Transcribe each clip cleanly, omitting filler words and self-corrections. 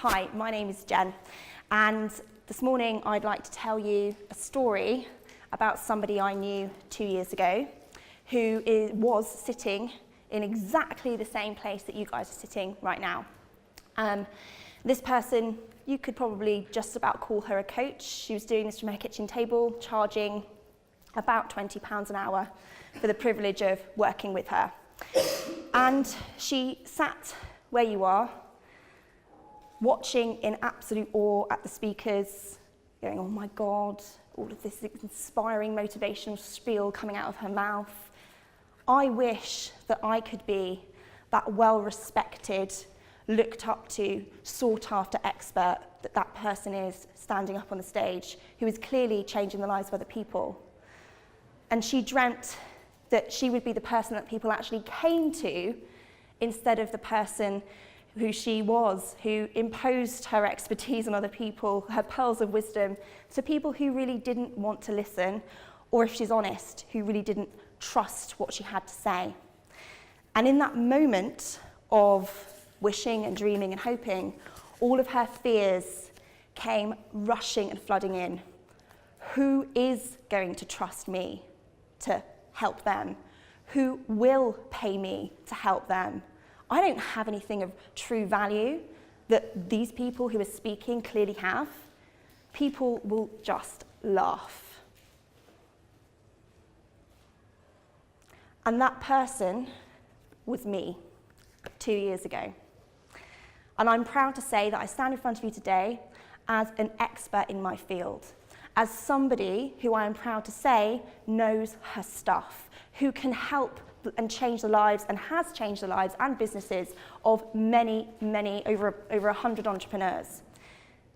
Hi, my name is Jen, and this morning I'd like to tell you a story about somebody I knew 2 years ago who was sitting in exactly the same place that you guys are sitting right now. This person, you could probably just about call her a coach. She was doing this from her kitchen table, charging about £20 an hour for the privilege of working with her. And she sat where you are, watching in absolute awe at the speakers, going, oh my God, all of this inspiring motivational spiel coming out of her mouth. I wish that I could be that well-respected, looked up to, sought after expert that that person is standing up on the stage, who is clearly changing the lives of other people. And she dreamt that she would be the person that people actually came to instead of the person who she was, who imposed her expertise on other people, her pearls of wisdom, to people who really didn't want to listen, or if she's honest, who really didn't trust what she had to say. And in that moment of wishing and dreaming and hoping, all of her fears came rushing and flooding in. Who is going to trust me to help them? Who will pay me to help them? I don't have anything of true value that these people who are speaking clearly have. People will just laugh. And that person was me 2 years ago. And I'm proud to say that I stand in front of you today as an expert in my field, as somebody who I am proud to say knows her stuff, who can help and change the lives and has changed the lives and businesses of many, over 100 entrepreneurs.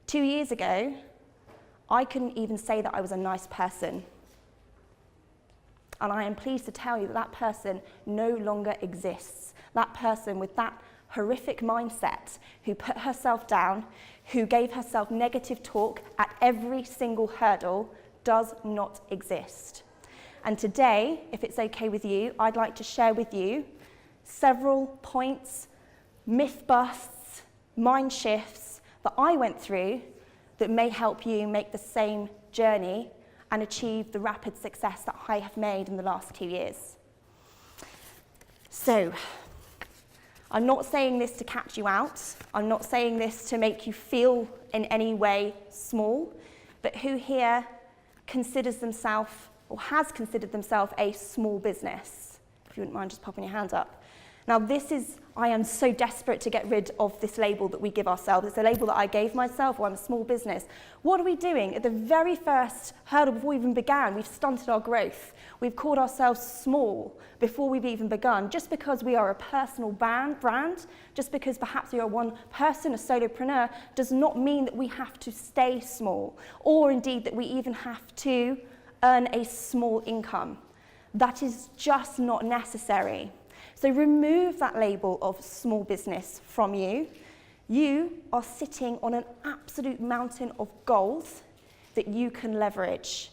2 years ago, I couldn't even say that I was a nice person. And I am pleased to tell you that that person no longer exists. That person with that horrific mindset, who put herself down, who gave herself negative talk at every single hurdle, does not exist. And today, if it's okay with you, I'd like to share with you several points, myth busts, mind shifts that I went through that may help you make the same journey and achieve the rapid success that I have made in the last 2 years. So, I'm not saying this to catch you out. I'm not saying this to make you feel in any way small, but who here considers themselves or has considered themselves a small business? If you wouldn't mind just popping your hand up. Now I am so desperate to get rid of this label that we give ourselves. It's a label that I gave myself, I'm a small business. What are we doing? At the very first hurdle before we even began, we've stunted our growth. We've called ourselves small before we've even begun. Just because we are a personal brand, just because perhaps we are one person, a solopreneur, does not mean that we have to stay small, or indeed that we even have to earn a small income. That is just not necessary. So remove that label of small business from you. You are sitting on an absolute mountain of gold that you can leverage.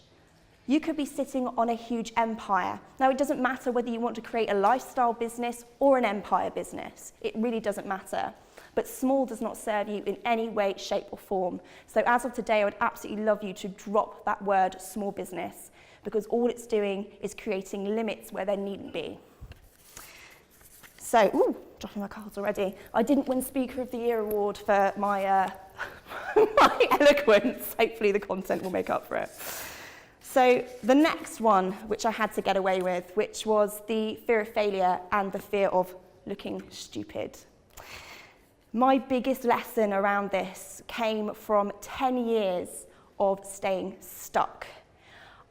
You could be sitting on a huge empire. Now, it doesn't matter whether you want to create a lifestyle business or an empire business. It really doesn't matter. But small does not serve you in any way, shape, or form. So as of today, I would absolutely love you to drop that word small business, because all it's doing is creating limits where there needn't be. So, dropping my cards already. I didn't win Speaker of the Year award for my, my eloquence. Hopefully the content will make up for it. So the next one, which I had to get away with, which was the fear of failure and the fear of looking stupid. My biggest lesson around this came from 10 years of staying stuck.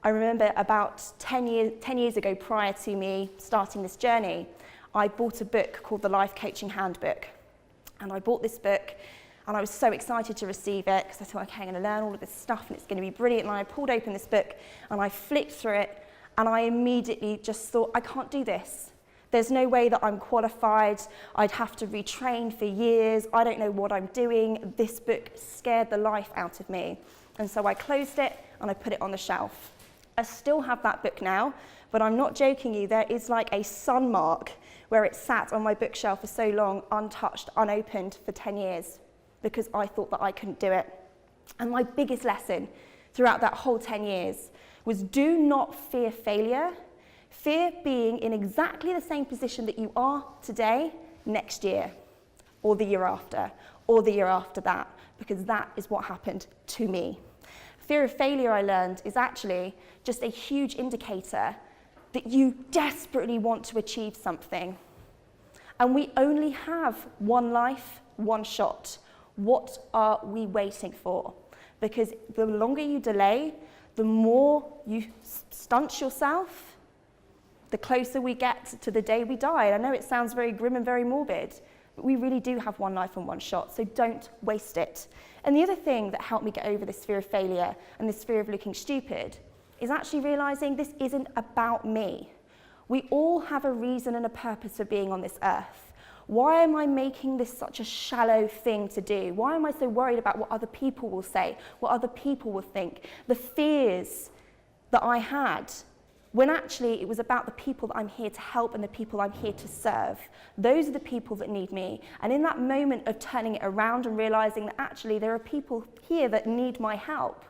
I remember about 10 years ago, prior to me starting this journey, I bought a book called The Life Coaching Handbook. And I bought this book and I was so excited to receive it because I thought, okay, I'm going to learn all of this stuff and it's going to be brilliant. And I pulled open this book and I flipped through it and I immediately just thought, I can't do this. There's no way that I'm qualified. I'd have to retrain for years. I don't know what I'm doing. This book scared the life out of me. And so I closed it and I put it on the shelf. I still have that book now, but I'm not joking you, there is like a sun mark where it sat on my bookshelf for so long, untouched, unopened for 10 years. because I thought that I couldn't do it. And my biggest lesson throughout that whole 10 years was do not fear failure. Fear being in exactly the same position that you are today next year, or the year after, or the year after that, because that is what happened to me. Fear of failure, I learned, is actually just a huge indicator that you desperately want to achieve something. And we only have one life, one shot. What are we waiting for? Because the longer you delay, the more you stunt yourself, the closer we get to the day we die. And I know it sounds very grim and very morbid, but we really do have one life and one shot, so don't waste it. And the other thing that helped me get over this fear of failure and this fear of looking stupid is actually realizing this isn't about me. We all have a reason and a purpose for being on this earth. Why am I making this such a shallow thing to do? Why am I so worried about what other people will say, what other people will think? The fears that I had, when actually it was about the people that I'm here to help and the people I'm here to serve. Those are the people that need me. And in that moment of turning it around and realizing that actually there are people here that need my help,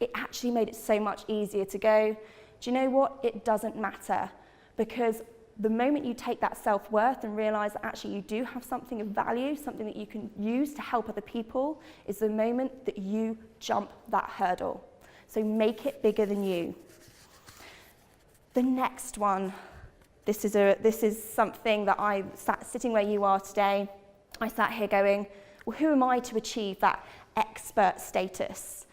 it actually made it so much easier to go, do you know what? It doesn't matter. Because the moment you take that self-worth and realize that actually you do have something of value, something that you can use to help other people, is the moment that you jump that hurdle. So make it bigger than you. The next one, this is something that I sat sitting where you are today. I sat here going, well, who am I to achieve that expert status?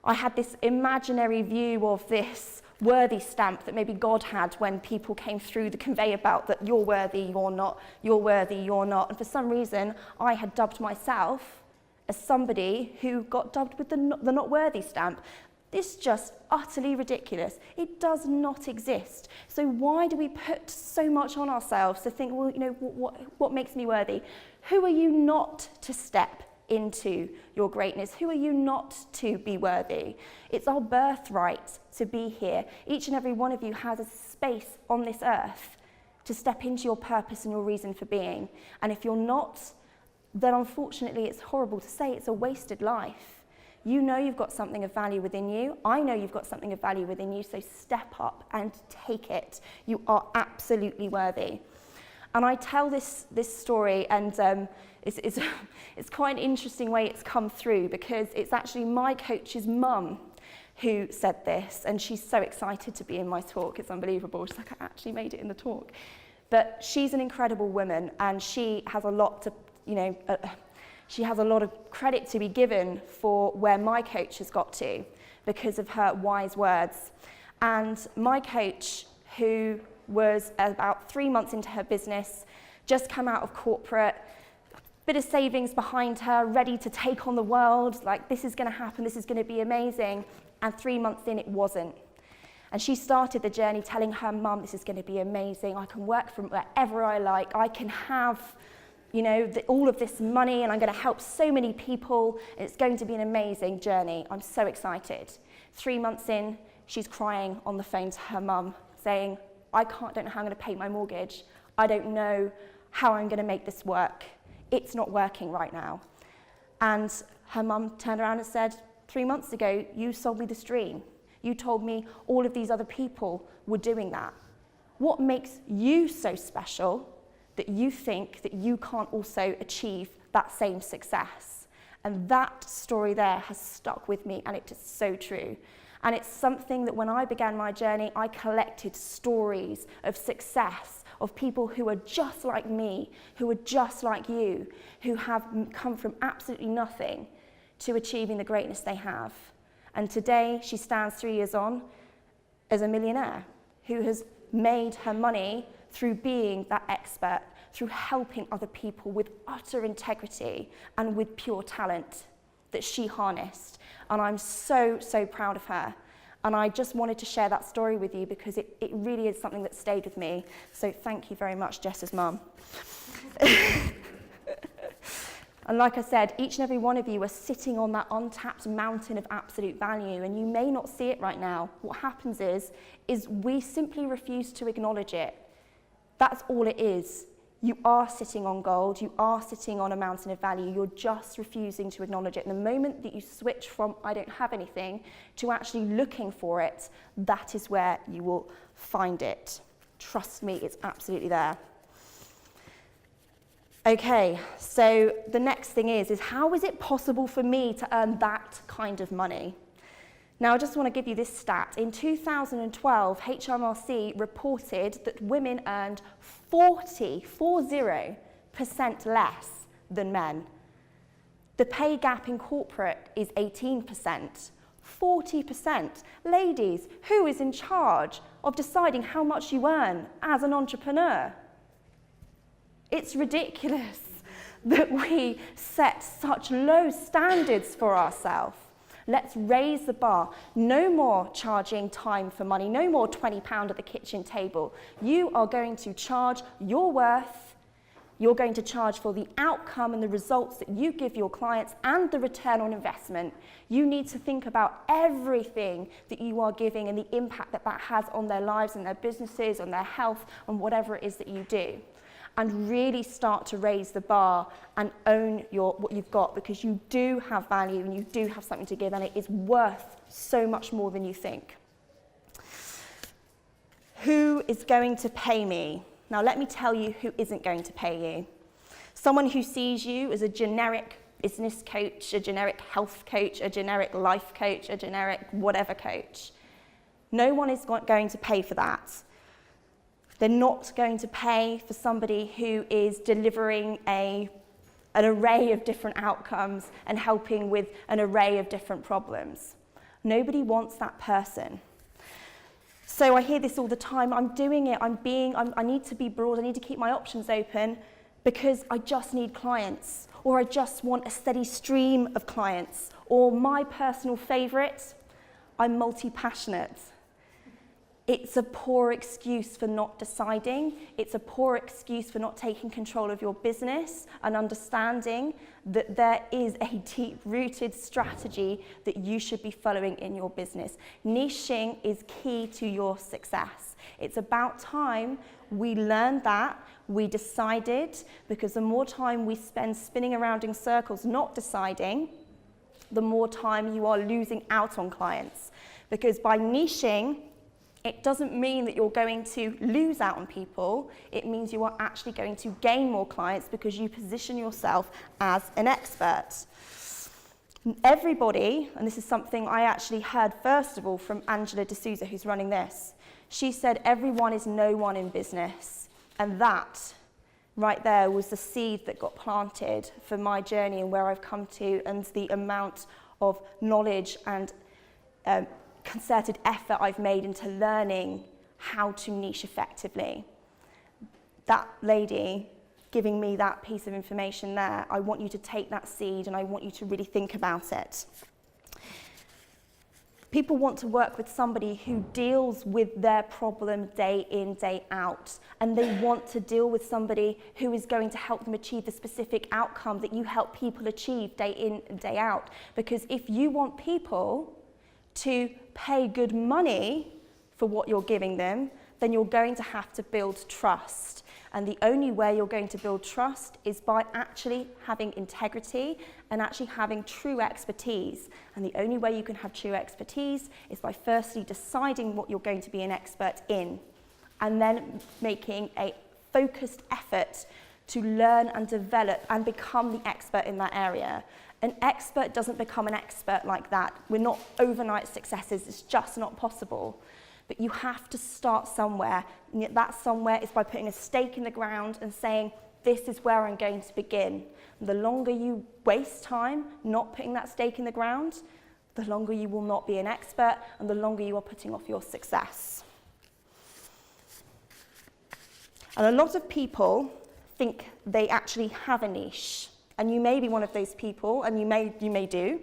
I had this imaginary view of this worthy stamp that maybe God had when people came through the conveyor belt, that you're worthy, you're not, you're worthy, you're not. And for some reason, I had dubbed myself as somebody who got dubbed with the not worthy stamp. This is just utterly ridiculous. It does not exist. So why do we put so much on ourselves to think, well, you know, what makes me worthy? Who are you not to step into your greatness? Who are you not to be worthy? It's our birthright to be here. Each and every one of you has a space on this earth to step into your purpose and your reason for being. And if you're not, then unfortunately, it's horrible to say, it's a wasted life. You know you've got something of value within you. I know you've got something of value within you, so step up and take it. You are absolutely worthy. And I tell this story, and it's quite an interesting way it's come through, because it's actually my coach's mum who said this, and she's so excited to be in my talk. It's unbelievable. She's like, I actually made it in the talk. But she's an incredible woman, and she has a lot to, she has a lot of credit to be given for where my coach has got to because of her wise words. And my coach, who was about 3 months into her business, just come out of corporate, bit of savings behind her, ready to take on the world, like this is going to happen, this is going to be amazing. And 3 months in, it wasn't. And she started the journey telling her mum, this is going to be amazing, I can work from wherever I like, I can have all of this money, and I'm going to help so many people, and it's going to be an amazing journey. I'm so excited. 3 months in, she's crying on the phone to her mum, saying, I don't know how I'm going to pay my mortgage. I don't know how I'm going to make this work. It's not working right now. And her mum turned around and said, 3 months ago, you sold me this dream. You told me all of these other people were doing that. What makes you so special that you think that you can't also achieve that same success? And that story there has stuck with me, and it is so true. And it's something that when I began my journey, I collected stories of success, of people who are just like me, who are just like you, who have come from absolutely nothing to achieving the greatness they have. And today, she stands 3 years on as a millionaire who has made her money through being that expert, through helping other people with utter integrity and with pure talent that she harnessed. And I'm so, so proud of her. And I just wanted to share that story with you because it really is something that stayed with me. So thank you very much, Jess's mum. And like I said, each and every one of you are sitting on that untapped mountain of absolute value, and you may not see it right now. What happens is we simply refuse to acknowledge it. That's all it is. You are sitting on gold, you are sitting on a mountain of value, you're just refusing to acknowledge it. And the moment that you switch from I don't have anything to actually looking for it, that is where you will find it. Trust me, it's absolutely there. Okay, so the next thing is how is it possible for me to earn that kind of money? Now, I just want to give you this stat. In 2012, HMRC reported that women earned 40% less than men. The pay gap in corporate is 18%. 40%. Ladies, who is in charge of deciding how much you earn as an entrepreneur? It's ridiculous that we set such low standards for ourselves. Let's raise the bar. No more charging time for money. No more £20 at the kitchen table. You are going to charge your worth. You're going to charge for the outcome and the results that you give your clients and the return on investment. You need to think about everything that you are giving and the impact that that has on their lives and their businesses, on their health, on whatever it is that you do. And really start to raise the bar and own what you've got, because you do have value and you do have something to give, and it is worth so much more than you think. Who is going to pay me? Now let me tell you who isn't going to pay you. Someone who sees you as a generic business coach, a generic health coach, a generic life coach, a generic whatever coach. No one is going to pay for that. They're not going to pay for somebody who is delivering an array of different outcomes and helping with an array of different problems. Nobody wants that person. So I hear this all the time. I'm doing it. I need to be broad. I need to keep my options open because I just need clients, or I just want a steady stream of clients, or my personal favorite, I'm multi-passionate. It's a poor excuse for not deciding. It's a poor excuse for not taking control of your business and understanding that there is a deep-rooted strategy that you should be following in your business. Niching is key to your success. It's about time we learned that, we decided, because the more time we spend spinning around in circles not deciding, the more time you are losing out on clients. Because by niching, it doesn't mean that you're going to lose out on people. It means you are actually going to gain more clients because you position yourself as an expert. Everybody, and this is something I actually heard first of all from Angela D'Souza, who's running this. She said, everyone is no one in business. And that right there was the seed that got planted for my journey and where I've come to, and the amount of knowledge and concerted effort I've made into learning how to niche effectively. That lady giving me that piece of information there, I want you to take that seed and I want you to really think about it. People want to work with somebody who deals with their problem day in, day out. And they want to deal with somebody who is going to help them achieve the specific outcome that you help people achieve day in and day out. Because if you want people to pay good money for what you're giving them, then you're going to have to build trust. And the only way you're going to build trust is by actually having integrity and actually having true expertise. And the only way you can have true expertise is by firstly deciding what you're going to be an expert in, and then making a focused effort to learn and develop and become the expert in that area. An expert doesn't become an expert like that. We're not overnight successes. It's just not possible. But you have to start somewhere. And that somewhere is by putting a stake in the ground and saying, this is where I'm going to begin. And the longer you waste time not putting that stake in the ground, the longer you will not be an expert and the longer you are putting off your success. And a lot of people think they actually have a niche. And you may be one of those people, and you may do.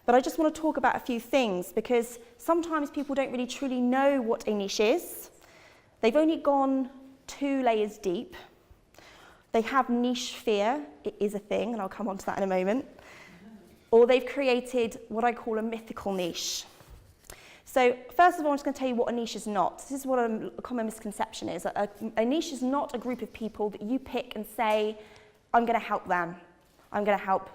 But I just want to talk about a few things, because sometimes people don't really truly know what a niche is. They've only gone 2 layers deep. They have niche fear. It is a thing, and I'll come on to that in a moment. Or they've created what I call a mythical niche. So first of all, I'm just going to tell you what a niche is not. This is what a common misconception is. A niche is not a group of people that you pick and say, I'm going to help them. I'm going to help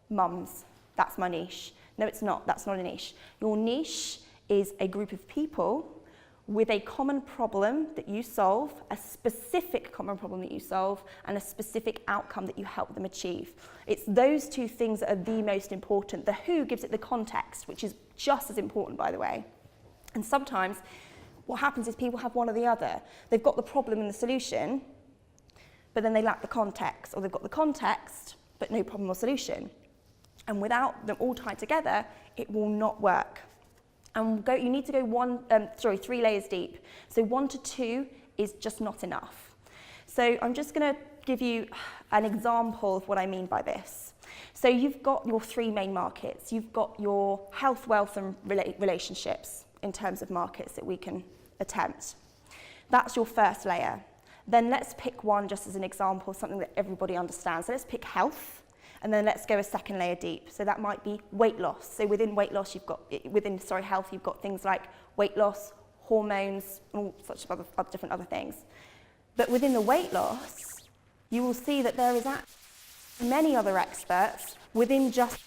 mums. That's my niche. No, it's not. That's not a niche. Your niche is a group of people with a common problem that you solve, a specific common problem that you solve, and a specific outcome that you help them achieve. It's those two things that are the most important. The who gives it the context, which is just as important, by the way. And sometimes what happens is people have one or the other. They've got the problem and the solution, but then they lack the context, or they've got the context, but no problem or solution. And without them all tied together, it will not work. And you need to go 3 layers deep. So 1 to 2 is just not enough. So I'm just going to give you an example of what I mean by this. So you've got your 3 main markets. You've got your health, wealth, and relationships in terms of markets that we can attempt. That's your first layer. Then let's pick one just as an example, something that everybody understands. So let's pick health. And then let's go a second layer deep. So that might be weight loss. So within weight loss, health, you've got things like weight loss, hormones, and all sorts of different other things. But within the weight loss, you will see that there is many other experts within just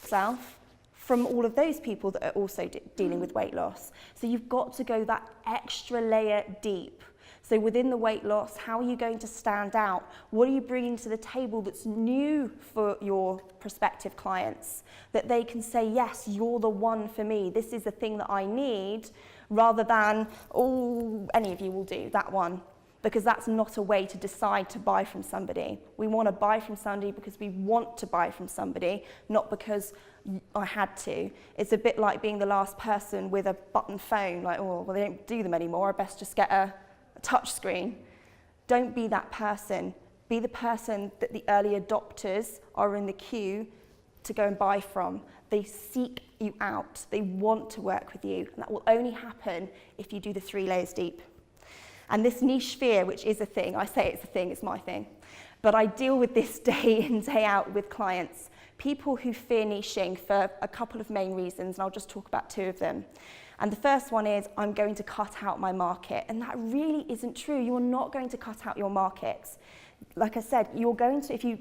self from all of those people that are also dealing with weight loss. So you've got to go that extra layer deep. So within the weight loss, how are you going to stand out? What are you bringing to the table that's new for your prospective clients? That they can say, yes, you're the one for me. This is the thing that I need, rather than, oh, any of you will do that one. Because that's not a way to decide to buy from somebody. We want to buy from somebody because we want to buy from somebody, not because I had to. It's a bit like being the last person with a button phone, like, oh, well, they don't do them anymore. I best just get a touch screen. Don't be that person. Be the person that the early adopters are in the queue to go and buy from. They seek you out. They want to work with you. And that will only happen if you do the 3 layers deep. And this niche fear, which is a thing, I say it's a thing, it's my thing, but I deal with this day in, day out with clients. People who fear niching for a couple of main reasons, and I'll just talk about 2 of them. And the first one is, I'm going to cut out my market. And that really isn't true. You're not going to cut out your markets. Like I said, you're going to, if you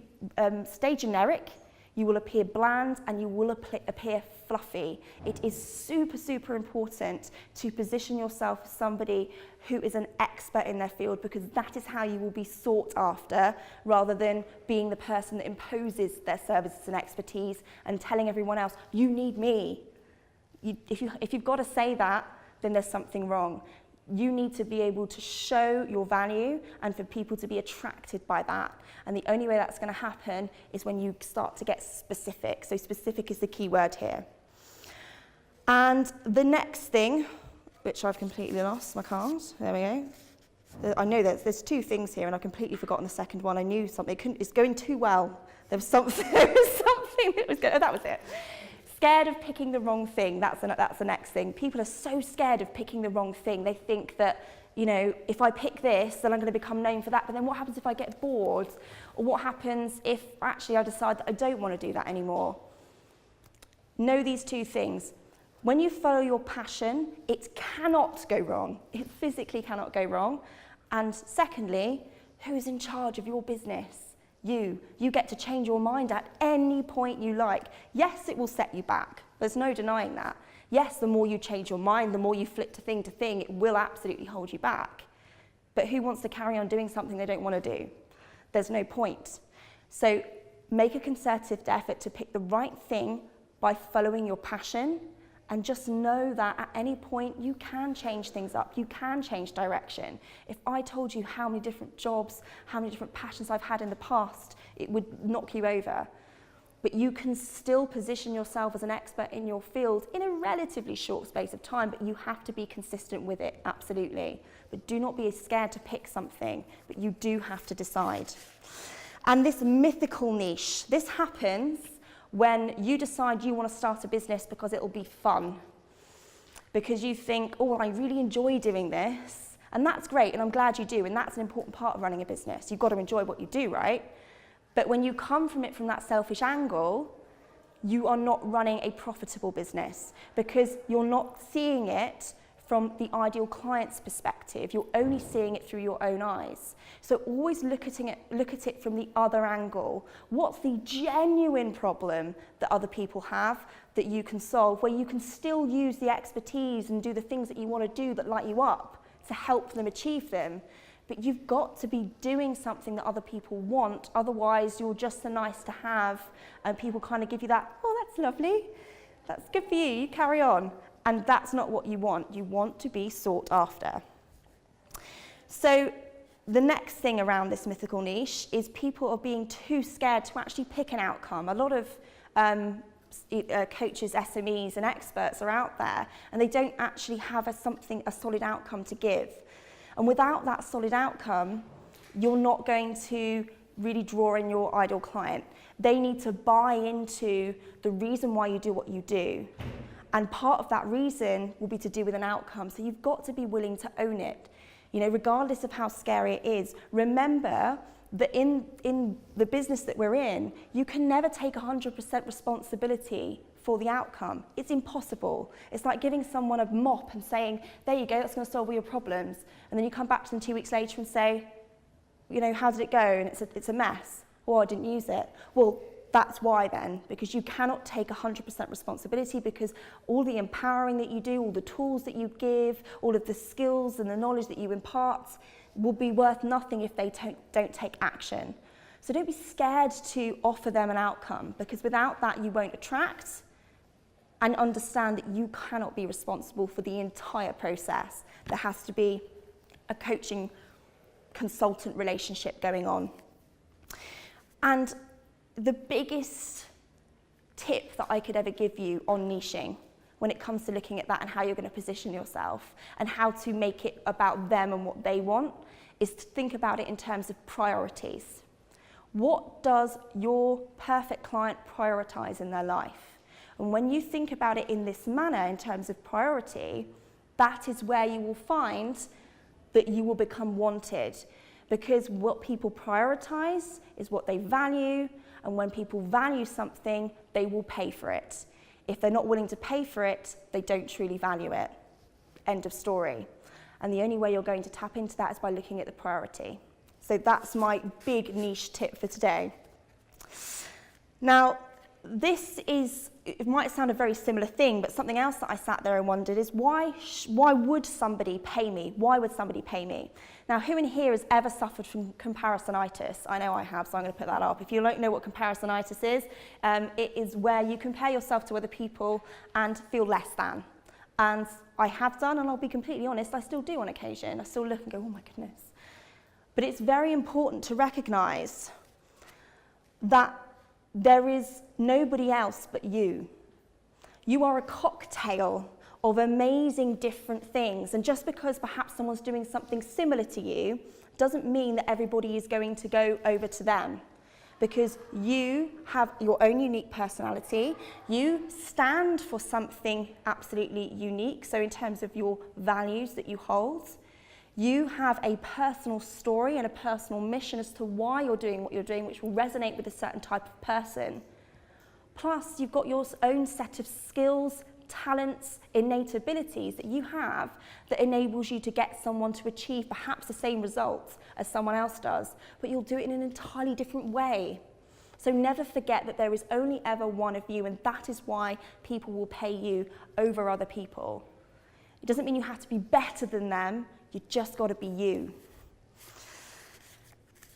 stay generic, you will appear bland and you will appear fluffy. It is super, super important to position yourself as somebody who is an expert in their field, because that is how you will be sought after, rather than being the person that imposes their services and expertise and telling everyone else, you need me. If you've got to say that, then there's something wrong. You need to be able to show your value and for people to be attracted by that. And the only way that's going to happen is when you start to get specific. So specific is the key word here. And the next thing, which I've completely lost my cards. There we go. I know there's 2 things here, and I've completely forgotten the second one. I knew something. It's going too well. There was something that was going. Oh, that was it. Scared of picking the wrong thing, that's the next thing. People are so scared of picking the wrong thing. They think that, you know, if I pick this, then I'm going to become known for that. But then what happens if I get bored? Or what happens if actually I decide that I don't want to do that anymore? Know these 2 things. When you follow your passion, it cannot go wrong. It physically cannot go wrong. And secondly, who's in charge of your business? You get to change your mind at any point you like. Yes, it will set you back. There's no denying that. Yes, the more you change your mind, the more you flip to thing, it will absolutely hold you back. But who wants to carry on doing something they don't want to do? There's no point. So make a concerted effort to pick the right thing by following your passion, and just know that at any point you can change things up, you can change direction. If I told you how many different jobs, how many different passions I've had in the past, it would knock you over. But you can still position yourself as an expert in your field in a relatively short space of time, but you have to be consistent with it, absolutely. But do not be scared to pick something, but you do have to decide. And this mythical niche, this happens when you decide you want to start a business because it'll be fun. Because you think, oh, I really enjoy doing this. And that's great, and I'm glad you do, and that's an important part of running a business. You've got to enjoy what you do, right? But when you come from it from that selfish angle, you are not running a profitable business, because you're not seeing it from the ideal client's perspective. You're only seeing it through your own eyes. So always look at it from the other angle. What's the genuine problem that other people have that you can solve, where you can still use the expertise and do the things that you want to do that light you up to help them achieve them? But you've got to be doing something that other people want, otherwise you're just a nice to have, and people kind of give you that, oh, that's lovely, that's good for you, you carry on. And that's not what you want. You want to be sought after. So the next thing around this mythical niche is people are being too scared to actually pick an outcome. A lot of coaches, SMEs and experts are out there, and they don't actually have a solid outcome to give. And without that solid outcome, you're not going to really draw in your ideal client. They need to buy into the reason why you do what you do. And part of that reason will be to do with an outcome. So you've got to be willing to own it. You know, regardless of how scary it is, remember that in the business that we're in, you can never take 100% responsibility for the outcome. It's impossible. It's like giving someone a mop and saying, there you go, that's going to solve all your problems. And then you come back to them 2 weeks later and say, you know, how did it go? And it's a mess. Well, I didn't use it. Well, that's why then, because you cannot take 100% responsibility, because all the empowering that you do, all the tools that you give, all of the skills and the knowledge that you impart will be worth nothing if they don't take action. So don't be scared to offer them an outcome, because without that you won't attract, and understand that you cannot be responsible for the entire process. There has to be a coaching consultant relationship going on. And the biggest tip that I could ever give you on niching when it comes to looking at that and how you're going to position yourself and how to make it about them and what they want is to think about it in terms of priorities. What does your perfect client prioritize in their life? And when you think about it in this manner in terms of priority, that is where you will find that you will become wanted, because what people prioritize is what they value. And when people value something, they will pay for it. If they're not willing to pay for it, they don't truly value it. End of story. And the only way you're going to tap into that is by looking at the priority. So that's my big niche tip for today. Now, it might sound a very similar thing, but something else that I sat there and wondered is why would somebody pay me? Why would somebody pay me? Now, who in here has ever suffered from comparisonitis? I know I have, so I'm going to put that up. If you don't know what comparisonitis is, it is where you compare yourself to other people and feel less than. And I have done, and I'll be completely honest, I still do on occasion. I still look and go, oh my goodness. But it's very important to recognise that there is nobody else but you. You are a cocktail of amazing different things. And just because perhaps someone's doing something similar to you doesn't mean that everybody is going to go over to them. Because you have your own unique personality. You stand for something absolutely unique. So in terms of your values that you hold, you have a personal story and a personal mission as to why you're doing what you're doing, which will resonate with a certain type of person. Plus, you've got your own set of skills, talents, innate abilities that you have that enables you to get someone to achieve perhaps the same results as someone else does, but you'll do it in an entirely different way. So never forget that there is only ever one of you, and that is why people will pay you over other people. It doesn't mean you have to be better than them. You just got to be you.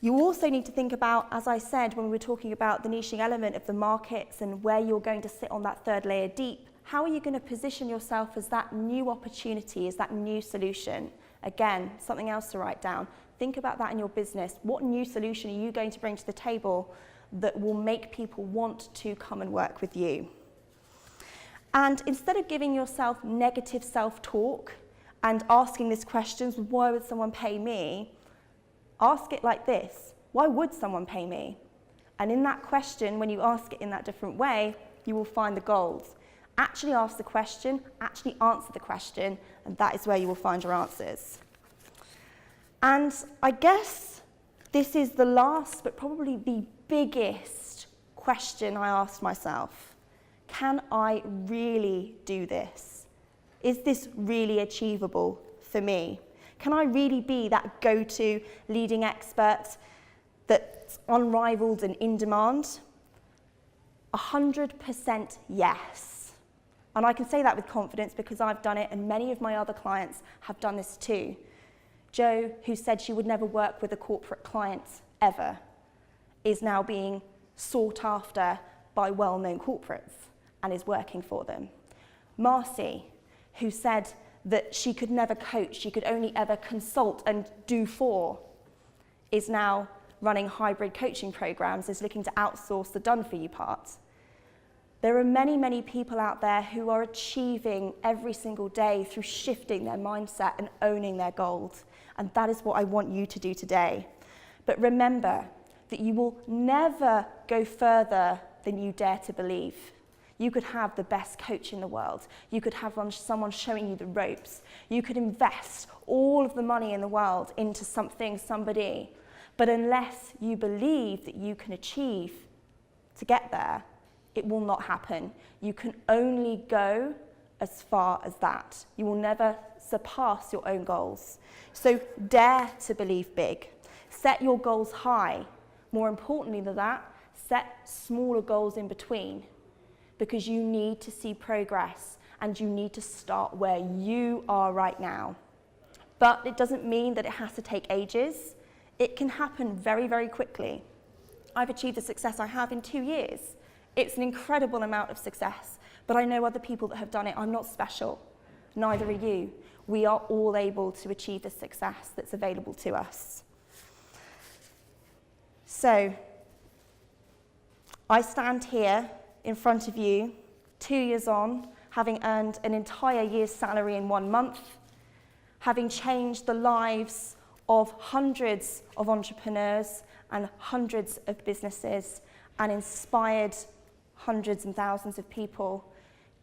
You also need to think about, as I said, when we were talking about the niching element of the markets and where you're going to sit on that third layer deep, how are you going to position yourself as that new opportunity, as that new solution? Again, something else to write down. Think about that in your business. What new solution are you going to bring to the table that will make people want to come and work with you? And instead of giving yourself negative self-talk and asking this question, why would someone pay me? Ask it like this: why would someone pay me? And in that question, when you ask it in that different way, you will find the gold. Actually ask the question, actually answer the question, and that is where you will find your answers. And I guess this is the last, but probably the biggest question I asked myself. Can I really do this? Is this really achievable for me? Can I really be that go-to leading expert that's unrivaled and in demand? 100% yes. And I can say that with confidence because I've done it and many of my other clients have done this too. Jo, who said she would never work with a corporate client ever, is now being sought after by well-known corporates and is working for them. Marcy, who said that she could never coach, she could only ever consult and do for, is now running hybrid coaching programs, is looking to outsource the done-for-you part. There are many, many people out there who are achieving every single day through shifting their mindset and owning their goals. And that is what I want you to do today. But remember that you will never go further than you dare to believe. You could have the best coach in the world. You could have someone showing you the ropes. You could invest all of the money in the world into something, somebody. But unless you believe that you can achieve to get there, it will not happen. You can only go as far as that. You will never surpass your own goals. So dare to believe big. Set your goals high. More importantly than that, set smaller goals in between, because you need to see progress and you need to start where you are right now. But it doesn't mean that it has to take ages. It can happen very, very quickly. I've achieved the success I have in 2 years. It's an incredible amount of success, but I know other people that have done it. I'm not special, neither are you. We are all able to achieve the success that's available to us. So, I stand here in front of you, 2 years on, having earned an entire year's salary in 1 month, having changed the lives of hundreds of entrepreneurs and hundreds of businesses and inspired hundreds and thousands of people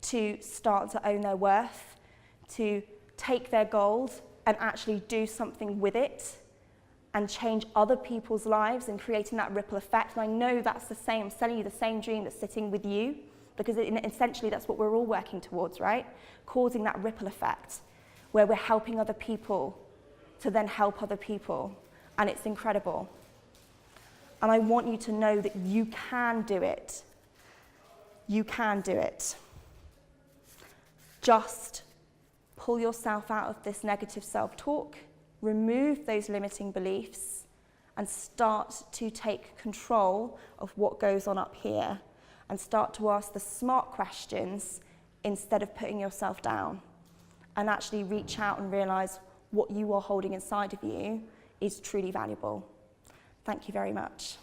to start to own their worth, to take their gold and actually do something with it and change other people's lives and creating that ripple effect. And I know that's the same, I'm selling you the same dream that's sitting with you, because essentially that's what we're all working towards, right? Causing that ripple effect where we're helping other people to then help other people. And it's incredible. And I want you to know that you can do it. You can do it. Just pull yourself out of this negative self-talk, remove those limiting beliefs, and start to take control of what goes on up here, and start to ask the smart questions instead of putting yourself down, and actually reach out and realize what you are holding inside of you is truly valuable. Thank you very much.